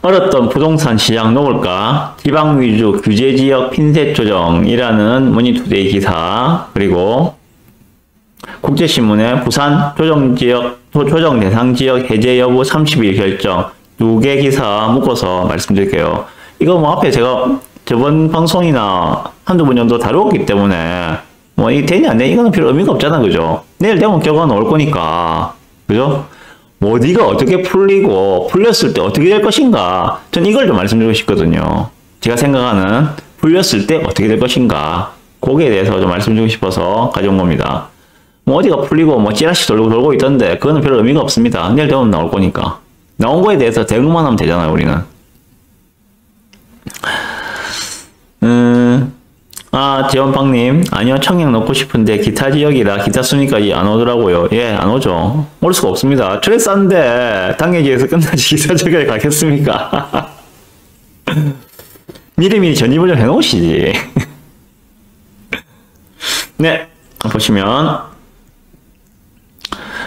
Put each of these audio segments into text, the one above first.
얼었던 부동산 시장 녹을까? 지방 위주 규제 지역 핀셋 조정이라는 머니투데이 기사, 그리고 국제신문의 부산 조정 대상 지역 해제 여부 30일 결정, 두 개 기사 묶어서 말씀드릴게요. 이거 뭐 앞에 제가 저번 방송이나 한두 번 정도 다루었기 때문에 뭐 이 되냐 안 되냐 이거는 별 의미가 없잖아, 그죠? 내일 되면 결과가 나올 거니까, 그죠? 어디가 어떻게 풀리고 풀렸을 때 어떻게 될 것인가, 전 이걸 좀 말씀드리고 싶거든요. 제가 생각하는 풀렸을 때 어떻게 될 것인가, 거기에 대해서 좀 말씀드리고 싶어서 가져온 겁니다. 뭐 어디가 풀리고 뭐 찌라시 돌고 있던데 그거는 별 의미가 없습니다. 내일 되면 나올 거니까. 나온 거에 대해서 대응만 하면 되잖아요, 우리는. 지원빵님, 아니요, 청약 넣고 싶은데 기타 지역이라 기타 순위까지 안 오더라고요. 예, 안 오죠. 올 수가 없습니다. 저래 싼데 당해지에서 끝나지 기타 지역에 가겠습니까? 미리미리 전입을 좀 해놓으시지. 네, 보시면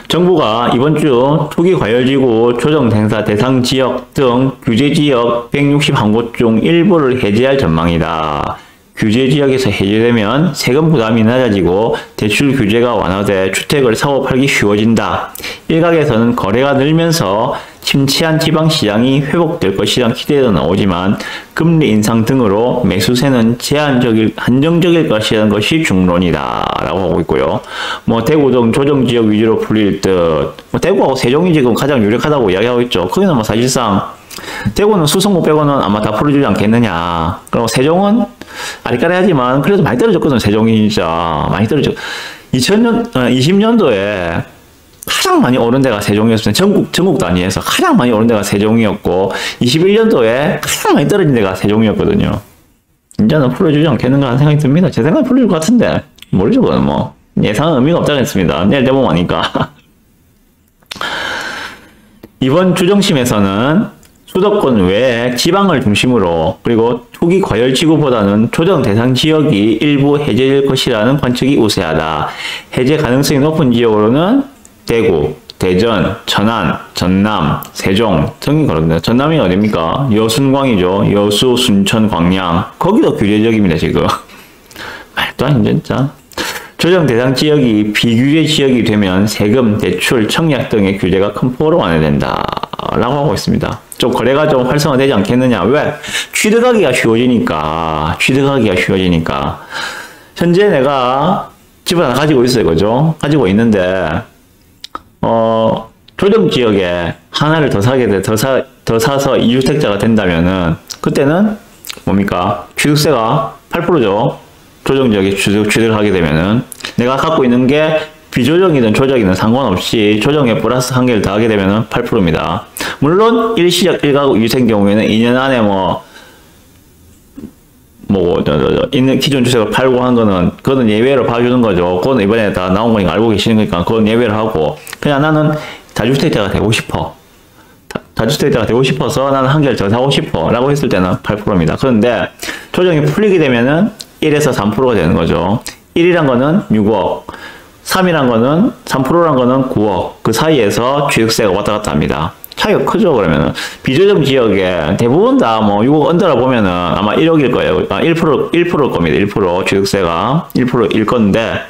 정부가 이번 주 초기 과열지구 조정 행사 대상 지역 등 규제 지역 161곳 중 일부를 해제할 전망이다. 규제 지역에서 해제되면 세금 부담이 낮아지고 대출 규제가 완화돼 주택을 사고 팔기 쉬워진다. 일각에서는 거래가 늘면서 침체한 지방시장이 회복될 것이란 기대도 나오지만 금리 인상 등으로 매수세는 한정적일 것이라는 것이 중론이다 라고 하고 있고요. 뭐 대구 등 조정지역 위주로 풀릴 듯, 뭐 대구하고 세종이 지금 가장 유력하다고 이야기하고 있죠. 거기는 뭐 사실상 대구는 수성구 빼고는 아마 다 풀어주지 않겠느냐. 그리고 세종은 아리까리하지만 그래도 많이 떨어졌거든. 세종이 진짜 많이 떨어졌고 20년도에 가장 많이 오른 데가 세종이었습니다. 전국 단위에서 가장 많이 오른 데가 세종이었고 21년도에 가장 많이 떨어진 데가 세종이었거든요. 이제는 풀어주지 않겠는가 하는 생각이 듭니다. 제 생각에 풀릴 것 같은데 모르죠. 그건 뭐 예상은 의미가 없다고 했습니다. 내일 대보면 아니까. 이번 주정심에서는 수도권 외에 지방을 중심으로 그리고 초기 과열지구보다는 조정 대상 지역이 일부 해제될 것이라는 관측이 우세하다. 해제 가능성이 높은 지역으로는 대구, 대전, 천안, 전남, 세종 등이 그렇네요. 전남이 어디입니까? 여순광이죠. 여수, 순천, 광양. 거기도 규제 지역입니다, 지금. 말도 안 돼, 진짜. 조정 대상 지역이 비규제 지역이 되면 세금, 대출, 청약 등의 규제가 큰 폭으로 완화된다. 라고 하고 있습니다. 좀 거래가 좀 활성화되지 않겠느냐. 왜? 취득하기가 쉬워지니까. 현재 내가 집을 하나 가지고 있어요. 그죠? 가지고 있는데, 조정 지역에 하나를 더 사게 돼, 더 사서 2주택자가 된다면은, 그때는 뭡니까? 취득세가 8%죠. 조정 지역에 취득을 하게 되면은, 내가 갖고 있는 게 비조정이든 조정이든 상관없이 조정에 플러스 한 개를 더하게 되면은 8%입니다. 물론 일시적 1가구 2주택 경우에는 2년 안에 있는 기존 주택을 팔고 한 거는 그거는 예외로 봐주는 거죠. 그거는 이번에 다 나온 거니까 알고 계시는 거니까 그건 예외로 하고, 그냥 나는 다주택자가 되고 싶어. 다주택자가 되고 싶어서 나는 한 개를 더 사고 싶어 라고 했을 때는 8%입니다. 그런데 조정이 풀리게 되면은 1에서 3%가 되는 거죠. 1이란 거는 6억, 3이란 거는 3%란 거는 9억. 그 사이에서 취득세가 왔다 갔다 합니다. 차이가 크죠, 그러면은. 비조정 지역에 대부분 다 6억 언더라 보면은 아마 1억일 거예요. 1%일 겁니다. 1% 취득세가 1%일 건데,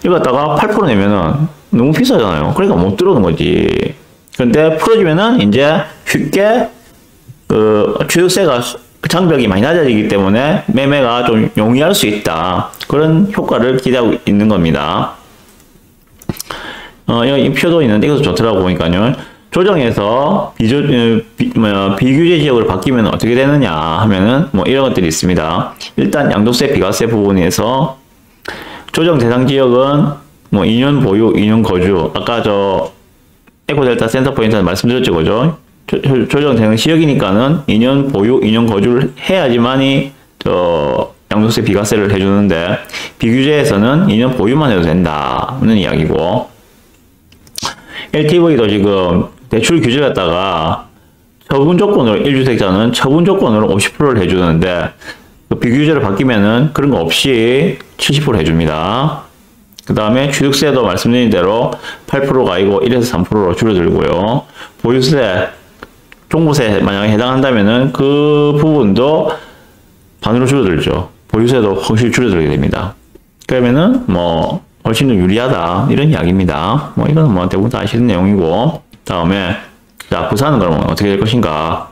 이거 갖다가 8% 내면은 너무 비싸잖아요. 그러니까 못 들어오는 거지. 근데 풀어주면은 이제 쉽게 취득세가 장벽이 많이 낮아지기 때문에 매매가 좀 용이할 수 있다. 그런 효과를 기대하고 있는 겁니다. 여기 표도 있는데 이것도 좋더라고 보니까요. 조정에서 비규제 지역으로 바뀌면 어떻게 되느냐 하면은 이런 것들이 있습니다. 일단 양도세, 비과세 부분에서 조정 대상 지역은 2년 보유, 2년 거주. 아까 에코델타 센터포인트는 말씀드렸죠, 그죠? 조정 대상 지역이니까는 2년 보유, 2년 거주를 해야지만이 양도세, 비과세를 해주는데, 비규제에서는 2년 보유만 해도 된다는 이야기고, LTV도 지금 대출 규제 갖다가 처분 조건으로 1주택자는 처분 조건으로 50%를 해주는데, 비규제로 바뀌면은 그런 거 없이 70% 해줍니다. 그 다음에 취득세도 말씀드린 대로 8%가 아니고 1에서 3%로 줄어들고요. 보유세 종부세 만약에 해당한다면은 그 부분도 반으로 줄어들죠. 보유세도 훨씬 줄어들게 됩니다. 그러면은 뭐 훨씬 더 유리하다 이런 이야기입니다. 뭐 이거는 뭐 대부분 다 아시는 내용이고, 다음에 자 부산은 그러면 어떻게 될 것인가?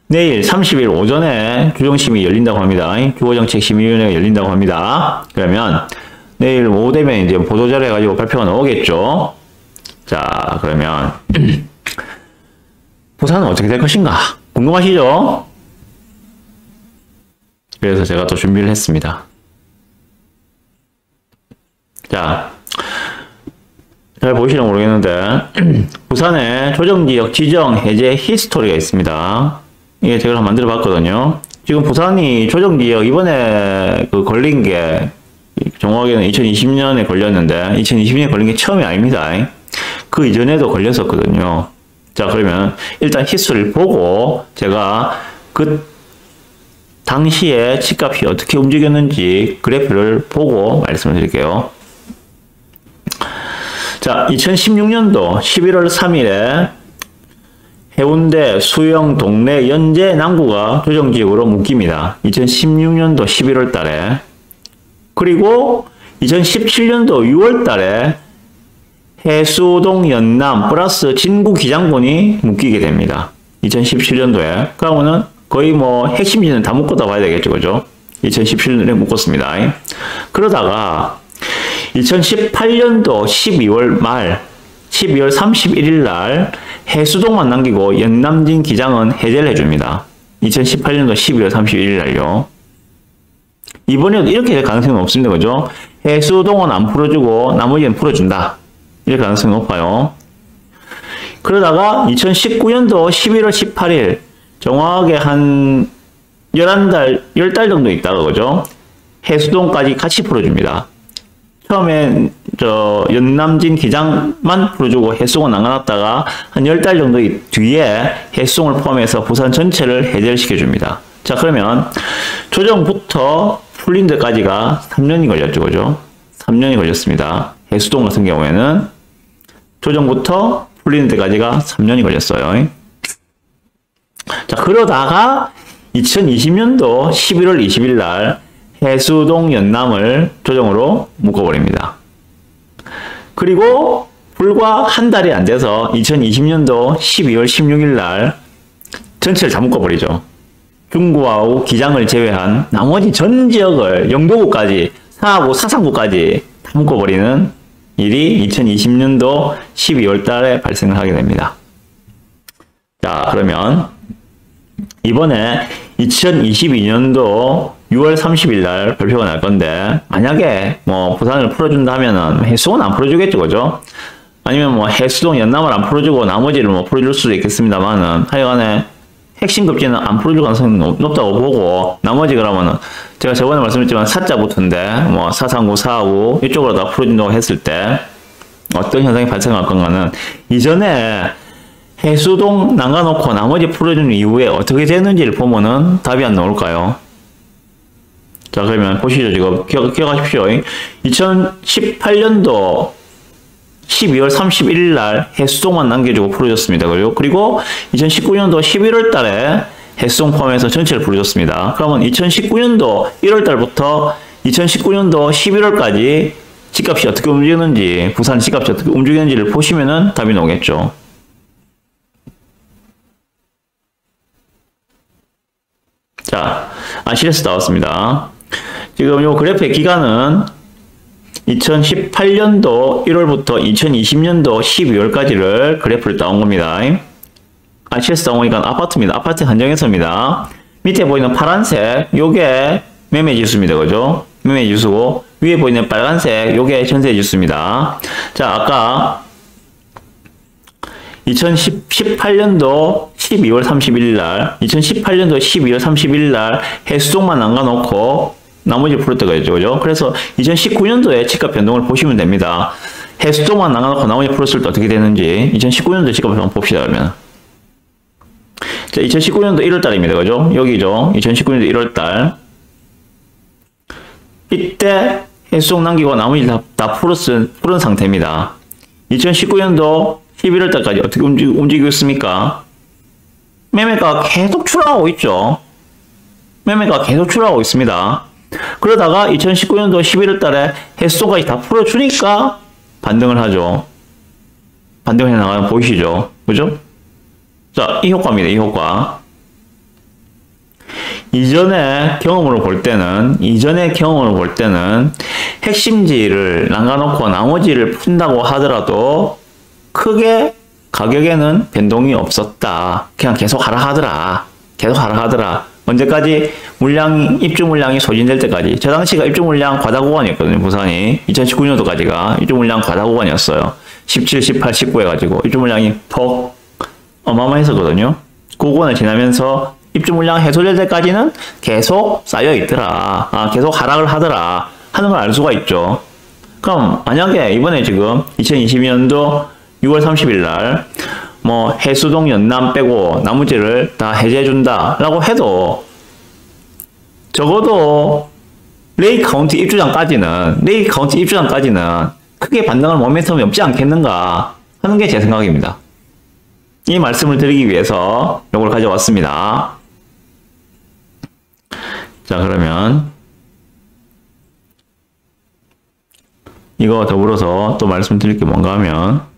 내일 30일 오전에 주정심이 열린다고 합니다. 주거정책심의위원회가 열린다고 합니다. 그러면 내일 오후 되면 이제 보도자료 해가지고 발표가 나오겠죠. 자, 그러면 부산은 어떻게 될 것인가? 궁금하시죠? 그래서 제가 또 준비를 했습니다. 자, 잘 보이시나 모르겠는데 부산에 조정지역 지정 해제 히스토리가 있습니다. 이게 제가 한번 만들어 봤거든요. 지금 부산이 조정지역 이번에 그 걸린 게 정확하게는 2020년에 걸렸는데 2020년에 걸린 게 처음이 아닙니다. 그 이전에도 걸렸었거든요. 자, 그러면 일단 히스토리를 보고 제가 그 당시에 집값이 어떻게 움직였는지 그래프를 보고 말씀을 드릴게요. 자, 2016년도 11월 3일에 해운대, 수영, 동래, 연제, 남구가 조정지역으로 묶입니다. 2016년도 11월 달에. 그리고 2017년도 6월 달에 해수동, 연남, 플러스 진구, 기장군이 묶이게 됩니다. 2017년도에. 그러면은 거의 뭐 핵심지는 다 묶었다 봐야 되겠죠. 그죠? 2017년에 묶었습니다. 그러다가 2018년도 12월 말, 12월 31일 날 해수동만 남기고 연남진 기장은 해제를 해줍니다. 2018년도 12월 31일 날요. 이번에도 이렇게 될 가능성은 없습니다. 그죠? 해수동은 안 풀어주고 나머지는 풀어준다. 이럴 가능성이 높아요. 그러다가 2019년도 11월 18일 정확하게 한 11달, 10달 정도 있다가 그죠? 해수동까지 같이 풀어줍니다. 처음에 연남진 기장만 풀어주고 해수동은 안 가놨다가 한 10달 정도 뒤에 해수동을 포함해서 부산 전체를 해제를 시켜줍니다. 자, 그러면 조정부터 풀린 데까지가 3년이 걸렸죠. 그죠? 3년이 걸렸습니다. 해수동 같은 경우에는 조정부터 풀리는 데까지가 3년이 걸렸어요. 자, 그러다가 2020년도 11월 20일 날 해수동 연남을 조정으로 묶어버립니다. 그리고 불과 한 달이 안 돼서 2020년도 12월 16일 날 전체를 다 묶어버리죠. 중구하고 기장을 제외한 나머지 전 지역을 영도구까지, 사하고 사상구까지 다 묶어버리는 일이 2020년도 12월 달에 발생을 하게 됩니다. 자, 그러면 이번에 2022년도 6월 30일 날 발표가 날 건데, 만약에 뭐 부산을 풀어준다 하면은 해수동은 안 풀어주겠죠. 그죠? 아니면 뭐 해수동 연남을 안 풀어주고 나머지를 뭐 풀어줄 수도 있겠습니다만은 하여간에 핵심 급지는 안 풀어줄 가능성이 높다고 보고, 나머지 그러면은 제가 저번에 말씀드렸지만 사자부터인데 뭐 사상구, 사하구 이쪽으로 다 풀어준다고 했을 때 어떤 현상이 발생할 건가는 이전에 해수동 남가놓고 나머지 풀어준 이후에 어떻게 되는지를 보면은 답이 안 나올까요? 자, 그러면 보시죠. 지금 기억하십시오. 2018년도 12월 31일 날 해수동만 남겨주고 풀어줬습니다. 그리고 2019년도 11월 달에 해수동 포함해서 전체를 풀어줬습니다. 그러면 2019년도 1월 달부터 2019년도 11월까지 집값이 어떻게 움직였는지, 부산 집값이 어떻게 움직였는지를 보시면은 답이 나오겠죠. 자, 아시레스 나왔습니다. 지금 이 그래프의 기간은 2018년도 1월부터 2020년도 12월까지를 그래프를 따온 겁니다. 아시레스 따온 거니까 아파트입니다. 아파트 한정해서입니다. 밑에 보이는 파란색, 요게 매매 지수입니다. 그죠? 매매 지수고, 위에 보이는 빨간색, 요게 전세 지수입니다. 자, 아까 2018년도 12월 31일 날, 2018년도 12월 31일 날 해수동만 남가놓고 나머지 풀을 때가 있죠. 그죠? 그래서 2019년도에 집값 변동을 보시면 됩니다. 해수동만 남가놓고 나머지 풀었을 때 어떻게 되는지 2019년도 집값을 한번 봅시다. 그러면. 자, 2019년도 1월 달입니다. 그죠? 여기죠. 2019년도 1월 달. 이때 해수동 남기고 나머지 다 풀은 상태입니다. 2019년도 11월 달까지 어떻게 움직였습니까? 매매가 계속 출하하고 있죠. 매매가 계속 출하하고 있습니다. 그러다가 2019년도 11월 달에 해수도까지 다 풀어주니까 반등을 하죠. 반등해 나가면 보이시죠? 그죠? 자, 이 효과입니다. 이 효과. 이전의 경험으로 볼 때는 핵심지를 남겨놓고 나머지를 푼다고 하더라도 크게 가격에는 변동이 없었다. 그냥 계속 하라 하더라. 언제까지? 입주 물량이 소진될 때까지. 저 당시가 입주 물량 과다 구간이었거든요. 부산이 2019년도까지가 입주 물량 과다 구간이었어요. 17, 18, 19 해가지고 입주 물량이 더 어마어마했었거든요. 그 구간을 지나면서 입주 물량 해소될 때까지는 계속 쌓여 있더라. 계속 하락을 하더라 하는 걸 알 수가 있죠. 그럼 만약에 이번에 지금 2022년도 6월 30일 날 뭐 해수동 연남 빼고 나머지를 다 해제해준다 라고 해도 적어도 레이크 카운티 입주장까지는 크게 반등할 모멘텀이 없지 않겠는가 하는 게 제 생각입니다. 이 말씀을 드리기 위해서 이걸 가져왔습니다. 자, 그러면 이거 더불어서 또 말씀드릴 게 뭔가 하면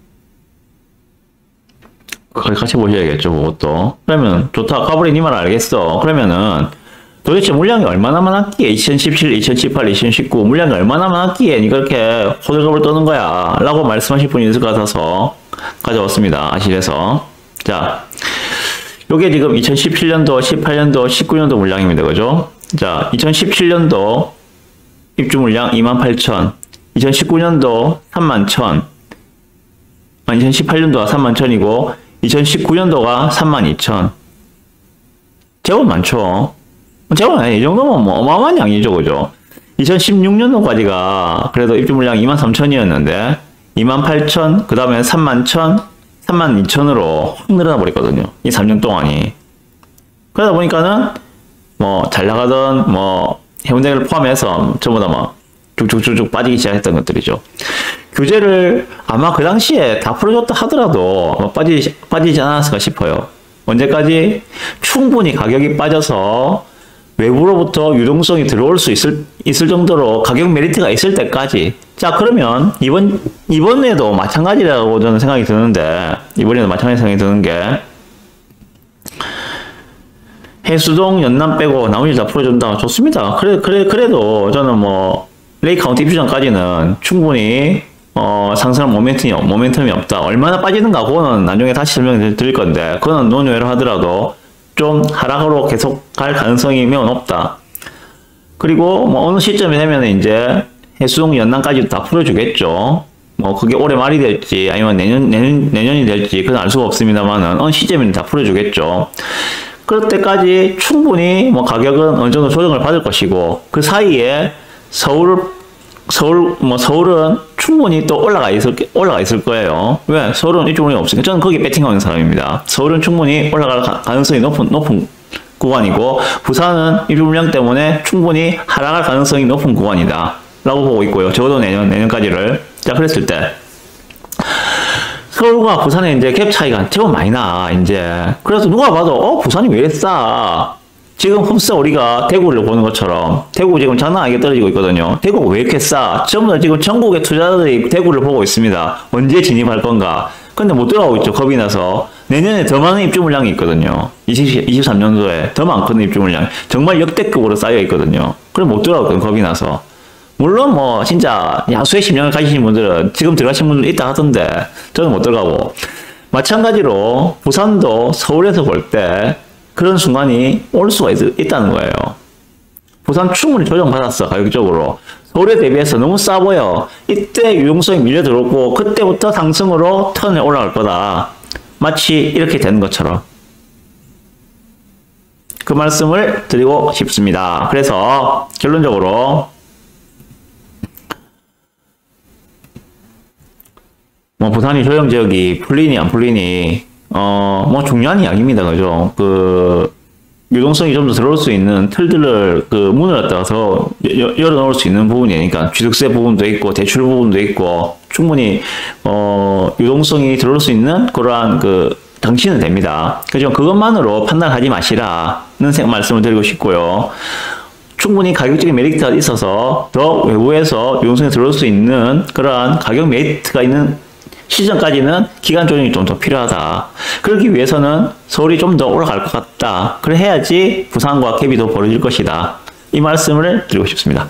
같이 보셔야겠죠, 그것도. 그러면 좋다. 가버린 이 말 알겠어. 그러면은 도대체 물량이 얼마나 많았기에 2017, 2018, 2019 물량이 얼마나 많았기에 니가 그렇게 호들갑을 떠는 거야 라고 말씀하실 분이 있을 것 같아서 가져왔습니다. 아실에서. 자, 요게 지금 2017년도, 18년도, 19년도 물량입니다. 그죠? 자, 2017년도 입주 물량 28,000, 2019년도 31,000, 2018년도가 31,000이고 2019년도가 32,000. 제법 많죠. 제법 아니, 이 정도면 뭐 어마어마한 양이죠. 그죠? 2016년도까지가 그래도 입주 물량 23,000이었는데 28,000, 그 다음에 31,000, 32,000으로 확 늘어나 버렸거든요. 이 3년 동안이. 그러다 보니까는 뭐 잘 나가던 뭐 해운대를 포함해서 전부 다 막 쭉쭉쭉쭉 빠지기 시작했던 것들이죠. 규제를 아마 그 당시에 다 풀어줬다 하더라도 뭐 빠지지 않았을까 싶어요. 언제까지? 충분히 가격이 빠져서 외부로부터 유동성이 들어올 수 있을 정도로 가격 메리트가 있을 때까지. 자, 그러면 이번에도 마찬가지라고 저는 생각이 드는데, 이번에도 마찬가지 생각이 드는 게, 해수동 연남 빼고 나머지 다 풀어준다. 좋습니다. 그래도 저는 뭐 레이크 카운티 입주장까지는 충분히 상승할 모멘텀이 없다. 얼마나 빠지는가 그거는 나중에 다시 설명드릴 건데, 그거는 논외로 하더라도 좀 하락으로 계속 갈 가능성이 매우 높다. 그리고 뭐 어느 시점이 되면 이제 해수동 연남까지 다 풀어주겠죠. 뭐 그게 올해 말이 될지 아니면 내년이 될지 그건 알 수가 없습니다만은 어느 시점에는 다 풀어주겠죠. 그럴 때까지 충분히 뭐 가격은 어느 정도 조정을 받을 것이고, 그 사이에 서울은 충분히 또 올라가 있을 거예요. 왜? 서울은 입주 물량이 없으니까. 저는 거기에 배팅하는 사람입니다. 서울은 충분히 올라갈 가능성이 높은 구간이고, 부산은 입주 물량 때문에 충분히 하락할 가능성이 높은 구간이다 라고 보고 있고요. 적어도 내년까지를. 자, 그랬을 때 서울과 부산의 이제 갭 차이가 제법 많이 나, 이제. 그래서 누가 봐도, 부산이 왜 이래 싸? 지금 흡사 우리가 대구를 보는 것처럼, 대구 지금 장난 아니게 떨어지고 있거든요. 대구가 왜 이렇게 싸? 전부 다 지금 전국의 투자자들이 대구를 보고 있습니다. 언제 진입할 건가? 근데 못 들어가고 있죠, 겁이 나서. 내년에 더 많은 입주 물량이 있거든요. 23년도에 더 많거든요, 입주 물량. 정말 역대급으로 쌓여 있거든요. 그럼 못 들어가거든요, 겁이 나서. 물론 뭐 진짜 야수의 심령을 가지신 분들은 지금 들어가신 분들 있다 하던데 저는 못 들어가고, 마찬가지로 부산도 서울에서 볼 때 그런 순간이 올 수가 있다는 거예요. 부산 충분히 조정받았어, 가격적으로. 서울에 대비해서 너무 싸 보여. 이때 유동성이 밀려 들어오고 그때부터 상승으로 턴에 올라갈 거다. 마치 이렇게 되는 것처럼. 그 말씀을 드리고 싶습니다. 그래서 결론적으로 뭐 부산이 조정 지역이 풀리니 안 풀리니 뭐 중요한 이야기입니다. 그죠? 그 유동성이 좀 더 들어올 수 있는 틀들을 그 문을 갖다서 열어놓을 수 있는 부분이니까, 취득세 부분도 있고 대출 부분도 있고 충분히 유동성이 들어올 수 있는 그러한 그 정치는 됩니다. 그죠? 그것만으로 판단하지 마시라는 말씀을 드리고 싶고요. 충분히 가격적인 메리트가 있어서 더 외부에서 유동성에 들어올 수 있는 그러한 가격 메리트가 있는 시점까지는 기간 조정이 좀 더 필요하다. 그러기 위해서는 서울이 좀 더 올라갈 것 같다. 그래 해야지 부산과 갭이 더 벌어질 것이다. 이 말씀을 드리고 싶습니다.